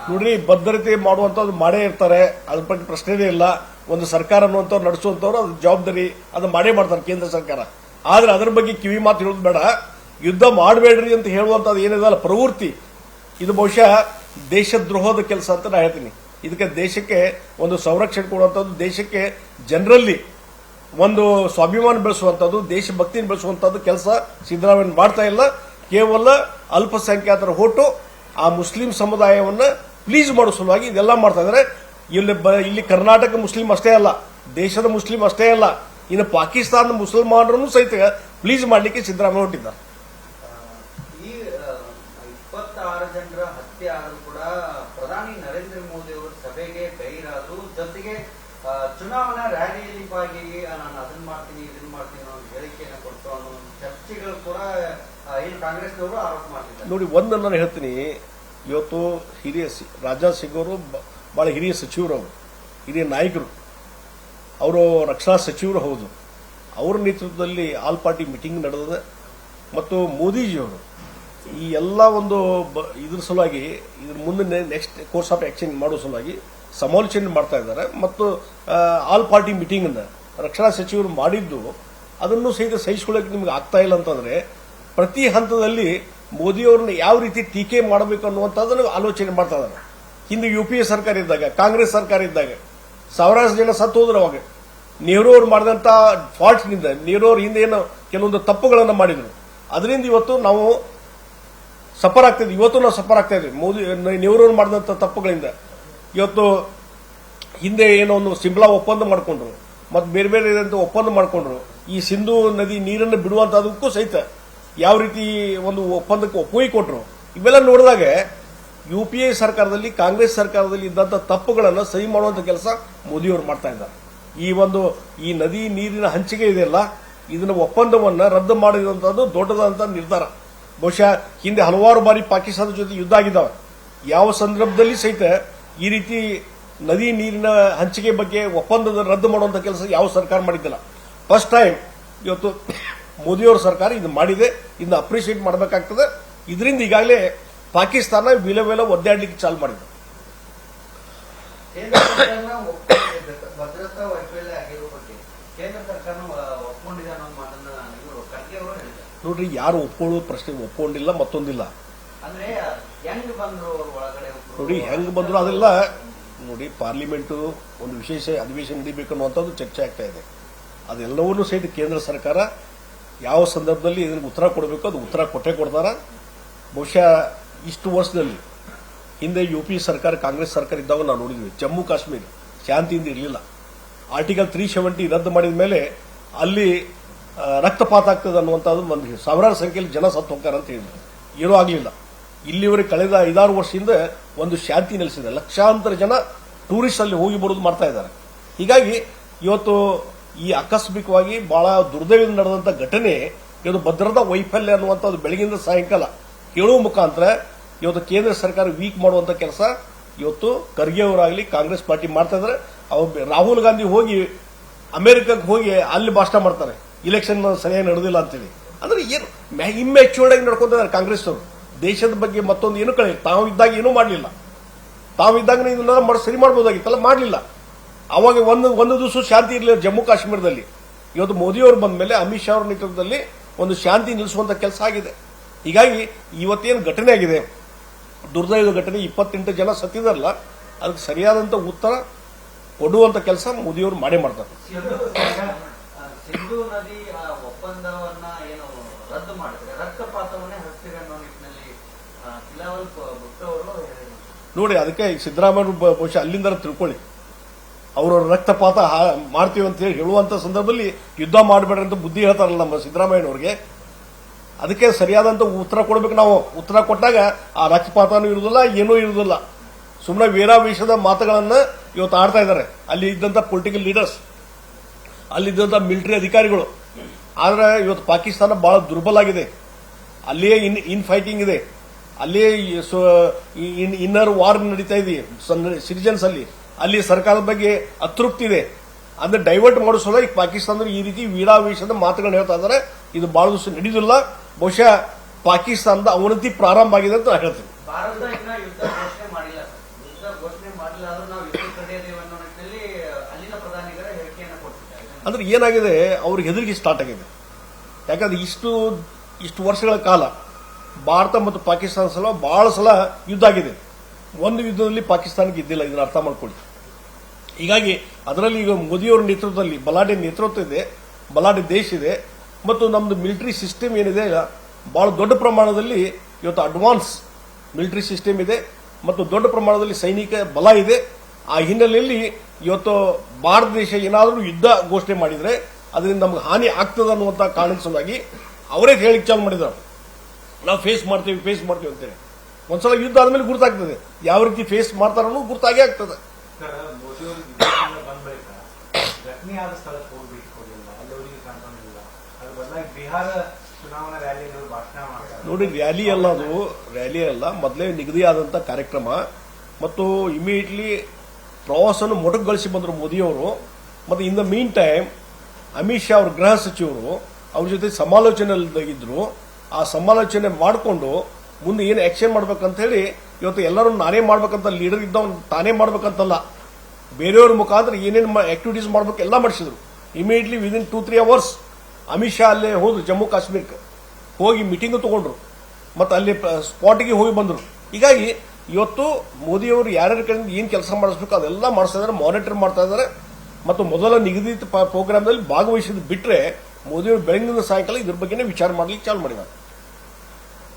ನೋಡ್ರಿ, ಭದ್ರತೆ ಮಾಡುವಂತದ್ದು ಮಾಡೇ ಇರ್ತಾರೆ, ಅದ್ರ ಬಗ್ಗೆ ಪ್ರಶ್ನೆನೇ ಇಲ್ಲ. ಒಂದು ಸರ್ಕಾರ ಅನ್ನುವಂಥವ್ರು ನಡೆಸುವಂತವ್ರು ಅದು ಜವಾಬ್ದಾರಿ, ಅದು ಮಾಡೇ ಮಾಡ್ತಾರೆ ಕೇಂದ್ರ ಸರ್ಕಾರ. ಆದ್ರೆ ಅದ್ರ ಬಗ್ಗೆ ಕಿವಿ ಮಾತು ಹೇಳೋದು ಬೇಡ. ಯುದ್ಧ ಮಾಡಬೇಡ್ರಿ ಅಂತ ಹೇಳುವಂತದ್ದು ಏನಿದಲ್ಲ ಪ್ರವೃತ್ತಿ, ಇದು ಬಹುಶಃ ದೇಶದ್ರೋಹದ ಕೆಲಸ ಅಂತ ನಾ ಹೇಳ್ತೀನಿ. ಇದಕ್ಕೆ ದೇಶಕ್ಕೆ ಒಂದು ಸಂರಕ್ಷಣೆ ಕೊಡುವಂಥದ್ದು, ದೇಶಕ್ಕೆ ಜನರಲ್ಲಿ ಒಂದು ಸ್ವಾಭಿಮಾನ ಬೆಳೆಸುವಂಥದ್ದು, ದೇಶಭಕ್ತಿಯನ್ನು ಬೆಳೆಸುವಂಥದ್ದು ಕೆಲಸ ಸಿದ್ದರಾಮಯ್ಯ ಮಾಡ್ತಾ ಇಲ್ಲ. ಕೇವಲ ಅಲ್ಪಸಂಖ್ಯಾತರ ಹೋಟು ಆ ಮುಸ್ಲಿಂ ಸಮುದಾಯವನ್ನ ಪ್ಲೀಸ್ ಮಾಡೋ ಸಲುವಾಗಿ ಇದೆಲ್ಲ ಮಾಡ್ತಾ ಇದ್ದಾರೆ. ಇಲ್ಲಿ ಕರ್ನಾಟಕ ಮುಸ್ಲಿಂ ಅಷ್ಟೇ ಅಲ್ಲ, ದೇಶದ ಮುಸ್ಲಿಂ ಅಷ್ಟೇ ಅಲ್ಲ, ಇನ್ನು ಪಾಕಿಸ್ತಾನದ ಮುಸಲ್ಮಾನರನ್ನು ಸಹಿತ ಪ್ಲೀಸ್ ಮಾಡಲಿಕ್ಕೆ ಸಿದ್ದರಾಮಯ್ಯ ಹೊಟ್ಟಿದ್ದಾರೆ. ಈ 26 ಜನರ ಹತ್ಯೆ ಆದರೂ ಕೂಡ ಪ್ರಧಾನಿ ನರೇಂದ್ರ ಮೋದಿ ಅವರು ಸಭೆಗೆ ಗೈರಾದರು. ಜೊತೆಗೆ ಚುನಾವಣಾ ರ್ಯಾಲಿಯಲ್ಲಿ ಭಾಗಿ ನಾನು ಅದನ್ನ ಮಾಡ್ತೀನಿ ಇದನ್ನ ಮಾಡ್ತೀನಿ ಅನ್ನೋ ಹೇಳಿಕೆಯನ್ನು ಕೊಟ್ಟು ಅನ್ನೋ ಚರ್ಚೆಗಳು ಕೂಡ ಏನು ಕಾಂಗ್ರೆಸ್ನವರು ಆರೋಪ ಮಾಡ್ತಿದ್ದಾರೆ. ನೋಡಿ, ಒಂದು ನಾನು ಹೇಳ್ತೀನಿ, ಇವತ್ತು ಹಿರಿಯ ರಾಜನಾಥ್ ಸಿಂಗ್ ಅವರು ಬಹಳ ಹಿರಿಯ ಸಚಿವರು, ಅವರು ಹಿರಿಯ ನಾಯಕರು, ಅವರು ರಕ್ಷಣಾ ಸಚಿವರು ಹೌದು. ಅವರ ನೇತೃತ್ವದಲ್ಲಿ ಆಲ್ ಪಾರ್ಟಿ ಮೀಟಿಂಗ್ ನಡೆದಿದೆ ಮತ್ತು ಮೋದಿಜಿಯವರು ಈ ಎಲ್ಲ ಒಂದು ಇದ್ರ ಸಲುವಾಗಿ ಇದ್ರ ಮುಂದೆ ನೆಕ್ಸ್ಟ್ ಕೋರ್ಸ್ ಆಫ್ ಆಕ್ಷನ್ ಮಾಡೋ ಸಲುವಾಗಿ ಸಮಾಲೋಚನೆ ಮಾಡ್ತಾ ಇದ್ದಾರೆ. ಮತ್ತು ಆಲ್ ಪಾರ್ಟಿ ಮೀಟಿಂಗ್ ಅನ್ನ ರಕ್ಷಣಾ ಸಚಿವರು ಮಾಡಿದ್ದು ಅದನ್ನು ಸಹಿತ ಸಹಿಸಿಕೊಳ್ಳಕ್ಕೆ ನಿಮ್ಗೆ ಆಗ್ತಾ ಇಲ್ಲ ಅಂತಂದ್ರೆ ಪ್ರತಿ ಹಂತದಲ್ಲಿ ಮೋದಿಯವ್ರನ್ನ ಯಾವ ರೀತಿ ಟೀಕೆ ಮಾಡಬೇಕು ಅನ್ನುವಂಥದ್ದನ್ನು ಆಲೋಚನೆ ಮಾಡ್ತಾ ಇದ್ದಾರೆ. ಹಿಂದೆ UPA ಸರ್ಕಾರ ಇದ್ದಾಗ, ಕಾಂಗ್ರೆಸ್ ಸರ್ಕಾರ ಇದ್ದಾಗ ಸಾವಿರಾರು ಜನ ಸತ್ತು ಹೋದ್ರು. ಅವಾಗ ನೆಹರು ಅವರು ಮಾಡಿದಂತ ಫಾಲ್ಟ್ನಿಂದ, ನೆಹರು ಅವ್ರ ಹಿಂದೆ ಏನು ಕೆಲವೊಂದು ತಪ್ಪುಗಳನ್ನು ಮಾಡಿದ್ರು, ಅದರಿಂದ ಇವತ್ತು ನಾವು ಸಫರ್ ಆಗ್ತಾ ಇದ್ವಿ. ಇವತ್ತು ನಾವು ಸಫರ್ ಆಗ್ತಾ ಇದ್ವಿ ನೆಹರು ಅವರು ಮಾಡಿದಂತ ತಪ್ಪುಗಳಿಂದ. ಇವತ್ತು ಹಿಂದೆ ಏನೋ ಒಂದು ಸಿಮ್ಲಾ ಒಪ್ಪಂದ ಮಾಡಿಕೊಂಡ್ರು, ಮತ್ತು ಬೇರೆ ಬೇರೆ ಒಪ್ಪಂದ ಮಾಡಿಕೊಂಡ್ರು. ಈ ಸಿಂಧು ನದಿ ನೀರನ್ನು ಬಿಡುವಂತದಕ್ಕೂ ಸಹಿತ ಯಾವ ರೀತಿ ಒಂದು ಒಪ್ಪಂದಕ್ಕೆ ಒಪ್ಪಿಗೆ ಕೊಟ್ಟರು. ಇವೆಲ್ಲ ನೋಡಿದಾಗ UPA ಸರ್ಕಾರದಲ್ಲಿ, ಕಾಂಗ್ರೆಸ್ ಸರ್ಕಾರದಲ್ಲಿ ಇದ್ದಂತ ತಪ್ಪುಗಳನ್ನು ಸಹಿ ಮಾಡುವಂತ ಕೆಲಸ ಮೋದಿಯವರು ಮಾಡ್ತಾ ಇದ್ದಾರೆ. ಈ ನದಿ ನೀರಿನ ಹಂಚಿಕೆ ಇದೆಯಲ್ಲ, ಇದನ್ನ ಒಪ್ಪಂದವನ್ನ ರದ್ದು ಮಾಡಿದಂತದ್ದು ದೊಡ್ಡದಂತ ನಿರ್ಧಾರ. ಬಹುಶಃ ಹಿಂದೆ ಹಲವಾರು ಬಾರಿ ಪಾಕಿಸ್ತಾನದ ಜೊತೆ ಯುದ್ಧ ಆಗಿದ್ದಾವೆ. ಯಾವ ಸಂದರ್ಭದಲ್ಲಿ ಸಹಿತ ಈ ರೀತಿ ನದಿ ನೀರಿನ ಹಂಚಿಕೆ ಬಗ್ಗೆ ಒಪ್ಪಂದದ ರದ್ದು ಮಾಡುವಂತ ಕೆಲಸ ಯಾವ ಸರ್ಕಾರ ಮಾಡಿದ್ದಿಲ್ಲ. ಫಸ್ಟ್ ಟೈಮ್ ಇವತ್ತು ಮೋದಿಯವರ ಸರ್ಕಾರ ಇದು ಮಾಡಿದೆ. ಇದನ್ನ ಅಪ್ರಿಶಿಯೇಟ್ ಮಾಡಬೇಕಾಗ್ತದೆ. ಇದರಿಂದ ಈಗಾಗಲೇ ಪಾಕಿಸ್ತಾನ ವಿಲ ಒದ್ದಾಡಲಿಕ್ಕೆ ಚಾಲು ಮಾಡಿದೆ. ಭದ್ರತಾ ವೈಫಲ್ಯ ಆಗಿರುವ ಬಗ್ಗೆ ಕೇಂದ್ರ ಸರ್ಕಾರ ಒಪ್ಕೊಂಡಿದೆ ಅನ್ನೋ ಮಾತನ್ನ ಖರ್ಗೆ ಅವರು ಹೇಳಿದ್ದಾರೆ. ನೋಡ್ರಿ, ಯಾರು ಒಪ್ಕೊಳ್ಳೋ ಪ್ರಶ್ನೆ ಒಪ್ಕೊಂಡಿಲ್ಲ, ಮತ್ತೊಂದಿಲ್ಲ. ಅಂದ್ರೆ ಹೆಂಗ್ ಬಂದ್ರು ಒಳಗಡೆ? ನೋಡಿ, ಹೆಂಗ್ ಬಂದ್ರು ಅದೆಲ್ಲ ನೋಡಿ, ಪಾರ್ಲಿಮೆಂಟ್ ಒಂದು ವಿಶೇಷ ಅಧಿವೇಶನ ನಡೀಬೇಕು ಅನ್ನುವಂಥದ್ದು ಚರ್ಚೆ ಆಗ್ತಾ ಇದೆ. ಅದೆಲ್ಲವನ್ನೂ ಸಹಿತ ಕೇಂದ್ರ ಸರ್ಕಾರ ಯಾವ ಸಂದರ್ಭದಲ್ಲಿ ಇದಕ್ಕೆ ಉತ್ತರ ಕೊಡಬೇಕು ಅದು ಉತ್ತರ ಕೊಟ್ಟೇ ಕೊಡ್ತಾರ. ಬಹುಶಃ ಇಷ್ಟು ವರ್ಷದಲ್ಲಿ ಹಿಂದೆ UP ಸರ್ಕಾರ, ಕಾಂಗ್ರೆಸ್ ಸರ್ಕಾರ ಇದ್ದಾಗ ನಾವು ನೋಡಿದ್ವಿ, ಜಮ್ಮು ಕಾಶ್ಮೀರ ಶಾಂತಿಯಿಂದ ಇರಲಿಲ್ಲ. ಆರ್ಟಿಕಲ್ 370 ರದ್ದು ಮಾಡಿದ ಮೇಲೆ ಅಲ್ಲಿ ರಕ್ತಪಾತ ಆಗ್ತದೆ ಅನ್ನುವಂಥದ್ದು ಒಂದು ಸಾವಿರಾರು ಸಂಖ್ಯೆಯಲ್ಲಿ ಜನ ಸತ್ತು ಹೋಗ್ತಾರೆ ಅಂತ ಹೇಳಿದ್ರು. ಏನೂ ಆಗಲಿಲ್ಲ. ಇಲ್ಲಿವರೆಗೆ ಕಳೆದ 5-6 ವರ್ಷದಿಂದ ಒಂದು ಶಾಂತಿ ನೆಲೆಸಿದೆ. ಲಕ್ಷಾಂತರ ಜನ ಟೂರಿಸ್ಟ್ ಅಲ್ಲಿ ಹೋಗಿ ಬರೋದು ಮಾಡ್ತಾ ಇದ್ದಾರೆ. ಹೀಗಾಗಿ ಇವತ್ತು ಈ ಆಕಸ್ಮಿಕವಾಗಿ ಬಹಳ ದುರ್ದೈವದಿಂದ ನಡೆದಂತ ಘಟನೆ ಇವತ್ತು ಭದ್ರತಾ ವೈಫಲ್ಯ ಅನ್ನುವಂಥದ್ದು ಬೆಳಗಿಂದ ಸಾಯಂಕಾಲ ಕೇಳುವ ಮುಖಾಂತರ ಇವತ್ತು ಕೇಂದ್ರ ಸರ್ಕಾರ ವೀಕ್ ಮಾಡುವಂತ ಕೆಲಸ ಇವತ್ತು ಖರ್ಗೆ ಅವರಾಗಲಿ ಕಾಂಗ್ರೆಸ್ ಪಾರ್ಟಿ ಮಾಡ್ತಾ ಇದ್ದಾರೆ. ರಾಹುಲ್ ಗಾಂಧಿ ಹೋಗಿ ಅಮೆರಿಕಕ್ಕೆ ಹೋಗಿ ಅಲ್ಲಿ ಭಾಷಣ ಮಾಡ್ತಾರೆ, ಇಲೆಕ್ಷನ್ ಸರಿಯಾಗಿ ನಡೆದಿಲ್ಲ ಅಂತೇಳಿ. ಅಂದ್ರೆ ಏನು ಇಮ್ಮೆಚ್ಯೂರ್ಡ್ ಆಗಿ ನಡ್ಕೊತಾರೆ ಕಾಂಗ್ರೆಸ್ ಅವರು. ದೇಶದ ಬಗ್ಗೆ ಮತ್ತೊಂದು ಏನು ಕಳೆ ತಾವು ಇದ್ದಾಗ ಏನೂ ಮಾಡಲಿಲ್ಲ. ತಾವು ಇದ್ದಾಗ ಇದನ್ನೆಲ್ಲ ಸರಿ ಮಾಡಬಹುದಾಗಿತ್ತಲ್ಲ, ಮಾಡಲಿಲ್ಲ. ಅವಾಗ ಒಂದು ದಿವಸ ಶಾಂತಿ ಇರಲಿಲ್ಲ ಜಮ್ಮು ಕಾಶ್ಮೀರದಲ್ಲಿ. ಇವತ್ತು ಮೋದಿಯವರು ಬಂದ ಮೇಲೆ ಅಮಿತ್ ಶಾ ಅವರ ನೇತೃತ್ವದಲ್ಲಿ ಒಂದು ಶಾಂತಿ ನಿಲ್ಲಿಸುವಂತ ಕೆಲಸ ಆಗಿದೆ. ಹೀಗಾಗಿ ಇವತ್ತೇನು ಘಟನೆ ಆಗಿದೆ, ದುರ್ದೈವದ ಘಟನೆ, 28 ಜನ ಸತ್ತಿದಾರಲ್ಲ, ಅದಕ್ಕೆ ಸರಿಯಾದಂತ ಉತ್ತರ ಕೊಡುವಂತ ಕೆಲಸ ಮೋದಿಯವರು ಮಾಡೇ ಮಾಡ್ತಾರೆ. ಸಿಂಧು ನದಿ ಒಪ್ಪಂದವನ್ನ ಏನು ರದ್ದು ಮಾಡಿದ್ರೆ ರಕ್ತಪಾತವನ್ನೇ ಹಚ್ಚಿದೆ ಅನ್ನೋ ನಿಟ್ಟಿನಲ್ಲಿ ಬಿಲಾವಲ್ ಭುಟ್ಟೋ ಅವರು ನೋಡಿ, ಅದಕ್ಕೆ ಸಿದ್ದರಾಮಯ್ಯ ಬಹುಶಃ ಅಲ್ಲಿಂದ ತಿಳ್ಕೊಳ್ಳಿ, ಅವರು ರಕ್ತಪಾತ ಮಾಡ್ತೀವಿ ಅಂತ ಹೇಳಿ ಹೇಳುವಂತ ಸಂದರ್ಭದಲ್ಲಿ ಯುದ್ಧ ಮಾಡಬೇಡ್ರಿ ಅಂತ ಬುದ್ಧಿ ಹೇಳ್ತಾರಲ್ಲ ನಮ್ಮ ಸಿದ್ದರಾಮಯ್ಯನವ್ರಿಗೆ. ಅದಕ್ಕೆ ಸರಿಯಾದಂತ ಉತ್ತರ ಕೊಡಬೇಕು. ನಾವು ಉತ್ತರ ಕೊಟ್ಟಾಗ ಆ ರಕ್ತಪಾತನೂ ಇರುವುದಿಲ್ಲ, ಏನೂ ಇರುವುದಿಲ್ಲ. ಸುಮ್ಮನೆ ವೀರಾವೇಶದ ಮಾತುಗಳನ್ನ ಇವತ್ತು ಆಡ್ತಾ ಇದ್ದಾರೆ ಅಲ್ಲಿ ಇದ್ದಂತ ಪೊಲಿಟಿಕಲ್ ಲೀಡರ್ಸ್, ಅಲ್ಲಿದ್ದಂತ ಮಿಲಿಟರಿ ಅಧಿಕಾರಿಗಳು. ಆದ್ರೆ ಇವತ್ತು ಪಾಕಿಸ್ತಾನ ಬಹಳ ದುರ್ಬಲ ಆಗಿದೆ. ಅಲ್ಲಿಯೇ ಇನ್ ಫೈಟಿಂಗ್ ಇದೆ, ಅಲ್ಲಿಯೇ ಇನ್ನರ್ ವಾರ್ ನಡೀತಾ ಇದೆ ಸಿಟಿಜನ್ಸ್ ಅಲ್ಲಿ ಸರ್ಕಾರದ ಬಗ್ಗೆ ಅತೃಪ್ತಿ ಇದೆ. ಅಂದ್ರೆ ಡೈವರ್ಟ್ ಮಾಡಿಸೋಲ್ಲ ಈ ಪಾಕಿಸ್ತಾನದಲ್ಲಿ ಈ ರೀತಿ ವೀರಾವೇಶದ ಮಾತುಗಳನ್ನ ಹೇಳ್ತಾ ಇದ್ದಾರೆ. ಇದು ಬಹಳ ದಿವಸ ನಡೆಯುವುದಿಲ್ಲ. ಬಹುಶಃ ಪಾಕಿಸ್ತಾನದ ಅವನತಿ ಪ್ರಾರಂಭ ಆಗಿದೆ ಅಂತ ನಾನು ಹೇಳ್ತೀನಿ. ಭಾರತ ಇನ್ನ ಯುದ್ಧ ಘೋಷಣೆ ಮಾಡಿಲ್ಲ ಸರ್. ಯುದ್ಧ ಘೋಷಣೆ ಮಾಡಿಲ್ಲ ಆದ್ರೂ ನಾವು ಯುದ್ಧ ತಡೆಯದೇವೆ ಅನ್ನೋ ನಿಟ್ಟಿನಲ್ಲಿ ಅಲ್ಲಿನ ಪ್ರಧಾನಿಗಳ ಹೇಳಿಕೆಯನ್ನು ಕೊಟ್ಟಿದ್ದಾರೆ. ಅಂದ್ರೆ ಏನಾಗಿದೆ, ಅವ್ರಿಗೆ ಹೆದರಿಕೆ ಸ್ಟಾರ್ಟ್ ಆಗಿದೆ. ಯಾಕಂದ್ರೆ ಇಷ್ಟು ವರ್ಷಗಳ ಕಾಲ ಭಾರತ ಮತ್ತು ಪಾಕಿಸ್ತಾನ ಸಲ ಬಹಳ ಸಲ ಯುದ್ಧ ಆಗಿದೆ. ಒಂದು ಯುದ್ಧದಲ್ಲಿ ಪಾಕಿಸ್ತಾನಕ್ಕೆ ಇದ್ದಿಲ್ಲ, ಇದನ್ನ ಅರ್ಥ ಮಾಡ್ಕೊಳ್ಳಿ. ಹೀಗಾಗಿ ಅದರಲ್ಲಿ ಈಗ ಮೋದಿಯವರ ನೇತೃತ್ವದಲ್ಲಿ ಬಲಾಢ್ಯ ನೇತೃತ್ವ ಇದೆ, ಬಲಾಢ್ಯ ದೇಶ ಇದೆ, ಮತ್ತು ನಮ್ದು ಮಿಲಿಟರಿ ಸಿಸ್ಟಮ್ ಏನಿದೆ ಬಹಳ ದೊಡ್ಡ ಪ್ರಮಾಣದಲ್ಲಿ ಇವತ್ತು ಅಡ್ವಾನ್ಸ್ ಮಿಲಿಟರಿ ಸಿಸ್ಟಮ್ ಇದೆ ಮತ್ತು ದೊಡ್ಡ ಪ್ರಮಾಣದಲ್ಲಿ ಸೈನಿಕ ಬಲ ಇದೆ. ಆ ಹಿನ್ನೆಲೆಯಲ್ಲಿ ಇವತ್ತು ಭಾರತ ದೇಶ ಏನಾದರೂ ಯುದ್ಧ ಘೋಷಣೆ ಮಾಡಿದ್ರೆ ಅದರಿಂದ ನಮ್ಗೆ ಹಾನಿ ಆಗ್ತದೆ ಅನ್ನುವಂಥ ಕಾರಣದ ಸಲುವಾಗಿ ಅವರೇ ಹೇಳಿಕೆ ಚಾಲು ಮಾಡಿದ್ರು, ನಾವು ಫೇಸ್ ಮಾಡ್ತೀವಿ ಅಂತೇಳಿ. ಒಂದ್ಸಲ ಯುದ್ಧ ಆದ್ಮೇಲೆ ಗುರ್ತಾಗ್ತದೆ, ಯಾವ ರೀತಿ ಫೇಸ್ ಮಾಡ್ತಾರೋ ಗುರ್ತಾಗೇ ಆಗ್ತದೆ. ಮೋದಿ ಅವರು ವಿದೇಶದಿಂದ ಬಂದ ಬಳಿಕ ಘಟನೆಯಾದ ಸ್ಥಳಕ್ಕೆ ಹೋಗಿ ಭೇಟಿ ಕೊಡಲಿಲ್ಲ, ಅಲ್ಲಿ ಅವರಿಗೆ ಕಾಣ್ಕೊಂಡಿಲ್ಲ. ಅದ್ರ ಬದಲಾಗಿ ಬಿಹಾರ ಚುನಾವಣಾ ರ್ಯಾಲಿಯಲ್ಲಿ ಭಾಷಣ ಮಾಡ್ತಾರೆ. ನೋಡಿ, ರ್ಯಾಲಿ ಅಲ್ಲ, ಮೊದಲೇ ನಿಗದಿಯಾದಂಥ ಕಾರ್ಯಕ್ರಮ ಮತ್ತು ಇಮಿಡಿಯೇಟ್ಲಿ ಪ್ರವಾಸವನ್ನು ಮೊಟಕುಗೊಳಿಸಿ ಬಂದರು ಮೋದಿಯವರು. ಮತ್ತು in the mean time Amit Shah ಅವರು ಗೃಹ ಸಚಿವರು ಅವ್ರ ಜೊತೆ ಸಮಾಲೋಚನೆಯಲ್ಲಿದ್ದರು. ಆ ಸಮಾಲೋಚನೆ ಮಾಡಿಕೊಂಡು ಮುಂದೆ ಏನು ಆಕ್ಷನ್ ಮಾಡ್ಬೇಕಂತ ಹೇಳಿ ಇವತ್ತು ಎಲ್ಲರೂ ನಾನೇ ಮಾಡ್ಬೇಕಂತ ಲೀಡರ್ ಇದ್ದವನು ತಾನೇ ಮಾಡ್ಬೇಕಂತಲ್ಲ, ಬೇರೆಯವ್ರ ಮುಖಾಂತರ ಏನೇನು ಆಕ್ಟಿವಿಟೀಸ್ ಮಾಡ್ಬೇಕು ಎಲ್ಲ ಮಾಡಿಸಿದ್ರು. Immediately within 2-3 hours Amit Shah ಅಲ್ಲೇ ಹೋದ್ರು, ಜಮ್ಮು ಕಾಶ್ಮೀರಕ್ಕೆ ಹೋಗಿ ಮೀಟಿಂಗ್ ತಗೊಂಡ್ರು ಮತ್ತು ಅಲ್ಲಿ ಸ್ಪಾಟ್ಗೆ ಹೋಗಿ ಬಂದರು. ಹೀಗಾಗಿ ಇವತ್ತು ಮೋದಿಯವರು ಯಾರ್ಯಾರ ಕಡೆಯಿಂದ ಏನು ಕೆಲಸ ಮಾಡಿಸ್ಬೇಕು ಅದೆಲ್ಲ ಮಾಡಿಸ್ತಾ ಇದ್ದಾರೆ, ಮಾನಿಟರ್ ಮಾಡ್ತಾ ಇದ್ದಾರೆ. ಮತ್ತು ಮೊದಲ ನಿಗದಿತ ಪ್ರೋಗ್ರಾಮ್ನಲ್ಲಿ ಭಾಗವಹಿಸಿದ ಬಿಟ್ಟರೆ ಮೋದಿಯವರು ಬೆಳಗಿನಿಂದ ಸಾಯಂಕಾಲ ಇದ್ರ ಬಗ್ಗೆನೇ ವಿಚಾರ ಮಾಡ್ಲಿಕ್ಕೆ ಚಾಲು ಮಾಡಿದ್ದಾರೆ.